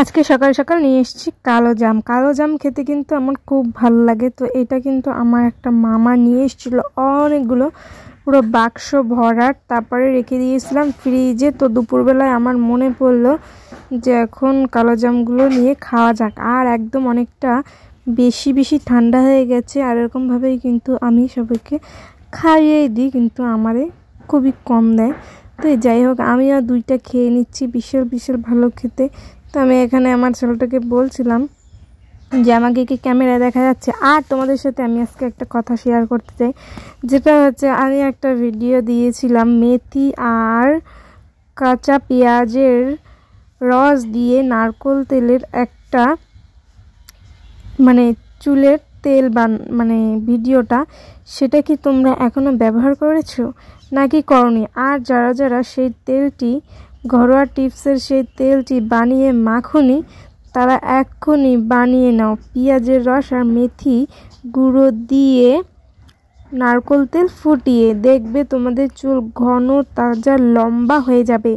আজকে সকাল সকাল নিয়ে এসেছি কালো জাম খেতে কিন্তু আমার খুব ভালো লাগে। তো এটা কিন্তু আমার একটা মামা নিয়ে এসেছিল অনেকগুলো, পুরো বাক্স ভরার, তারপরে রেখে দিয়েছিলাম ফ্রিজে। তো দুপুরবেলায় আমার মনে পড়লো যে এখন কালো জামগুলো নিয়ে খাওয়া যাক। আর একদম অনেকটা বেশি বেশি ঠান্ডা হয়ে গেছে, আর এরকমভাবেই কিন্তু আমি সবাইকে খাইয়ে দিই, কিন্তু আমারে খুবই কম দেয়। তো যাই হোক, আমিও দুইটা খেয়ে নিচ্ছি, বিশাল বিশাল ভালো খেতে। তো আমি এখানে আমার ছেলেটাকে বলছিলাম যে আমাকে কি ক্যামেরা দেখা যাচ্ছে। আর তোমাদের সাথে আমি আজকে একটা কথা শেয়ার করতে চাই, যেটা হচ্ছে আমি একটা ভিডিও দিয়েছিলাম মেথি আর কাঁচা পেঁয়াজের রস দিয়ে নারকেল তেলের একটা চুলের তেল মানে ভিডিওটা, সেটা কি তোমরা এখনো ব্যবহার করেছো নাকি করনি? আর যারা যারা সেই তেলটি, ঘরোয়া টিপসের সেই তেলটি বানিয়ে মাখনি, তারা এক্ষুনি বানিয়ে নাও। পেঁয়াজের রস আর মেথি গুঁড়ো দিয়ে নারকেল তেল ফুটিয়ে দেখবে তোমাদের চুল ঘন, তাজা, লম্বা হয়ে যাবে।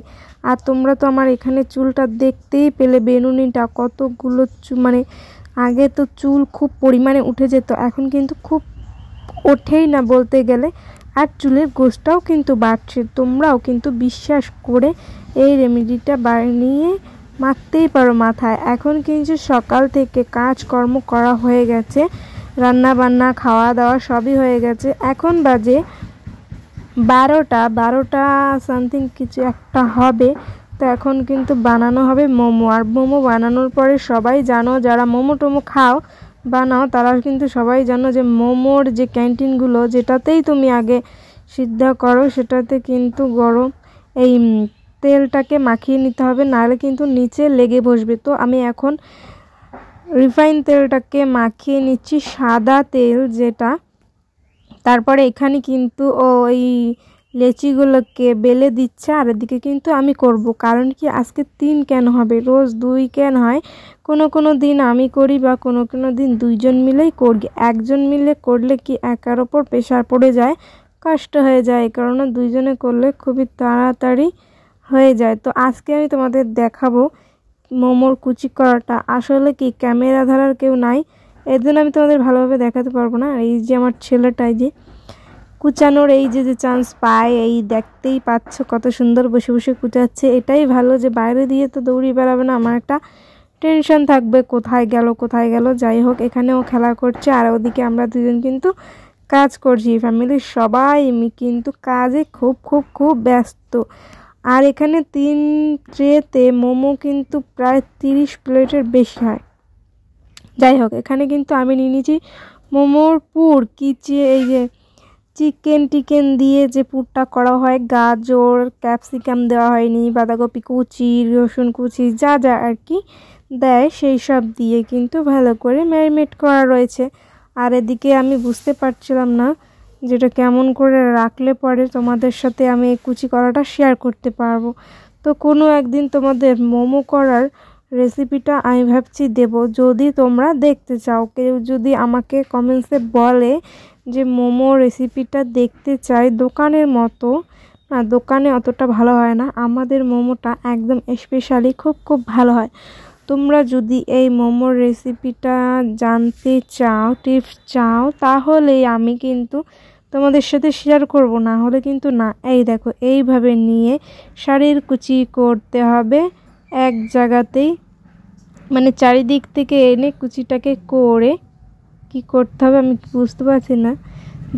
আর তোমরা তো আমার এখানে চুলটা দেখতেই পেলে, বেনুনিটা কতগুলো আগে তো চুল খুব পরিমাণে উঠে যেত, এখন কিন্তু খুব ওঠেই না বলতে গেলে। আর চুলের গোছটাও কিন্তু বাড়ছে। তোমরাও কিন্তু বিশ্বাস করে এই রেমেডিটা বানিয়ে মাখতেই পারো মাথায়। এখন কিন্তু সকাল থেকে কাজকর্ম করা হয়ে গেছে, রান্না বান্না খাওয়া দাওয়া সবই হয়ে গেছে। এখন বাজে 12টা সামথিং কিছু একটা হবে। তো এখন কিন্তু বানানো হবে মোমো। আর মোমো বানানোর পরে সবাই জানো, যারা মোমো টোমো বানাও তারা কিন্তু সবাই জানো যে মোমোর যে ক্যান্টিনগুলো, যেটাতেই তুমি আগে সিদ্ধ করো, সেটাতে কিন্তু গরম এই তেলটাকে মাখিয়ে নিতে হবে, নাহলে কিন্তু নিচে লেগে বসবে। তো আমি এখন রিফাইন তেলটাকে মাখিয়ে নিচ্ছি, সাদা তেল যেটা। তারপরে এখানে কিন্তু ওই লেচিগুলোকে বেলে দিচ্ছে, আর এদিকে কিন্তু আমি করব। কারণ কি, আজকে 3 কেন হবে, রোজ 2 কেন হয়? কোনো দিন আমি করি বা কোনো দিন দুইজন মিলেই করি। একজন মিলে করলে কি একার ওপর প্রেশার পড়ে যায়, কষ্ট হয়ে যায়। এই কারণে দুইজনে করলে খুবই তাড়াতাড়ি হয়ে যায়। তো আজকে আমি তোমাদের দেখাবো মোমোর কুচি করাটা। আসলে কি ক্যামেরা ধরার কেউ নাই, এর জন্য আমি তোমাদের ভালোভাবে দেখাতে পারবো না। এই যে আমার ছেলেটাই যে কুচানোর এই যে চান্স পায়, এই দেখতেই পাচ্ছ কত সুন্দর বসে বসে কুচাচ্ছে। এটাই ভালো যে বাইরে দিয়ে তো দৌড়িয়ে বেড়াবে না, আমার একটা টেনশন থাকবে কোথায় গেল। যাই হোক, এখানেও খেলা করছে, আর ওদিকে আমরা দুজন কিন্তু কাজ করছি। ফ্যামিলির সবাই কিন্তু কাজে খুব খুব খুব ব্যস্ত। আর এখানে 3 ট্রেতে মোমো কিন্তু প্রায় 30 প্লেটের বেশি হয়। যাই হোক, এখানে কিন্তু আমি নিয়ে নিয়েছি মোমোর পুর, এই যে চিকেন দিয়ে যে পুরটা করা হয়, গাজর, ক্যাপসিকাম দেওয়া হয়নি, বাঁধাকপি কুচি, রসুন কুচি, যা যা আর কি দেয় সেই সব দিয়ে কিন্তু ভালো করে ম্যারিনেট করা রয়েছে। আর এদিকে আমি বুঝতে পারছিলাম না যেটা কেমন করে রাখলে পরে তোমাদের সাথে আমি এই কুচি করাটা শেয়ার করতে পারবো। তো কোনো একদিন তোমাদের মোমো করার রেসিপিটা আমি ভাবছি দেব, যদি তোমরা দেখতে চাও। কেউ যদি আমাকে কমেন্টসে বলে যে মোমো রেসিপিটা দেখতে চাই দোকানের মতো, না দোকানে অতটা ভালো হয় না, আমাদের মোমোটা একদম স্পেশালি খুব খুব ভালো হয়। তোমরা যদি এই মোমোর রেসিপিটা জানতে চাও, টিপস চাও, তাহলে আমি কিন্তু তোমাদের সাথে শেয়ার করব, না হলে কিন্তু না। এই দেখো, এইভাবে নিয়ে শাড়ির কুচি করতে হবে এক জায়গাতেই, চারিদিক থেকে এনে কুচিটাকে করে কি করতে হবে আমি বুঝতে পারছি না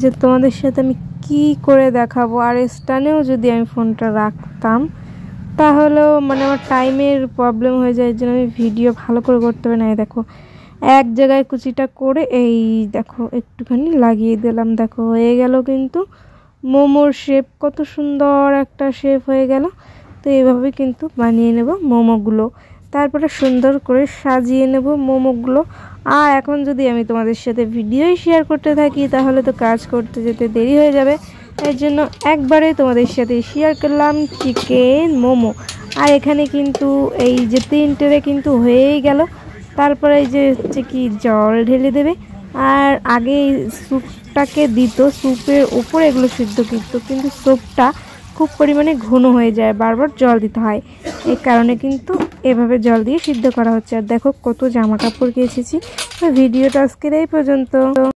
যে তোমাদের সাথে আমি কি করে দেখাবো। আর স্ট্যান্ডেও যদি আমি ফোনটা রাখতাম তাহলেও আমার টাইমের প্রবলেম হয়ে যায়, এই জন্য আমি ভিডিও ভালো করে করতে হবে না। এই দেখো, এক জায়গায় কুচিটা করে এই দেখো একটুখানি লাগিয়ে দিলাম, দেখো হয়ে গেল কিন্তু মোমোর শেপ, কত সুন্দর একটা শেপ হয়ে গেল। তো এইভাবে কিন্তু বানিয়ে নেব মোমোগুলো, তারপরে সুন্দর করে সাজিয়ে নেব মোমোগুলো। আর এখন যদি আমি তোমাদের সাথে ভিডিওই শেয়ার করতে থাকি তাহলে তো কাজ করতে যেতে দেরি হয়ে যাবে। এর জন্য একবারে তোমাদের সাথে শেয়ার করলাম চিকেন মোমো। আর এখানে কিন্তু এই যে 3 ট্রে কিন্তু হয়েই গেল। তারপরে এই যে হচ্ছে কি জল ঢেলে দেবে, আর আগে স্যুপটাকে দিত, স্যুপের উপরে এগুলো সিদ্ধ করতো, কিন্তু স্যুপটা খুব পরিমাণে ঘন হয়ে যায়, বারবার জল দিতে হয়। এই কারণে কিন্তু এভাবে জল দিয়ে সিদ্ধ করা হচ্ছে। আর দেখো কত জামা কাপড় কেচেছি। ভিডিওটা আজকের এই পর্যন্ত।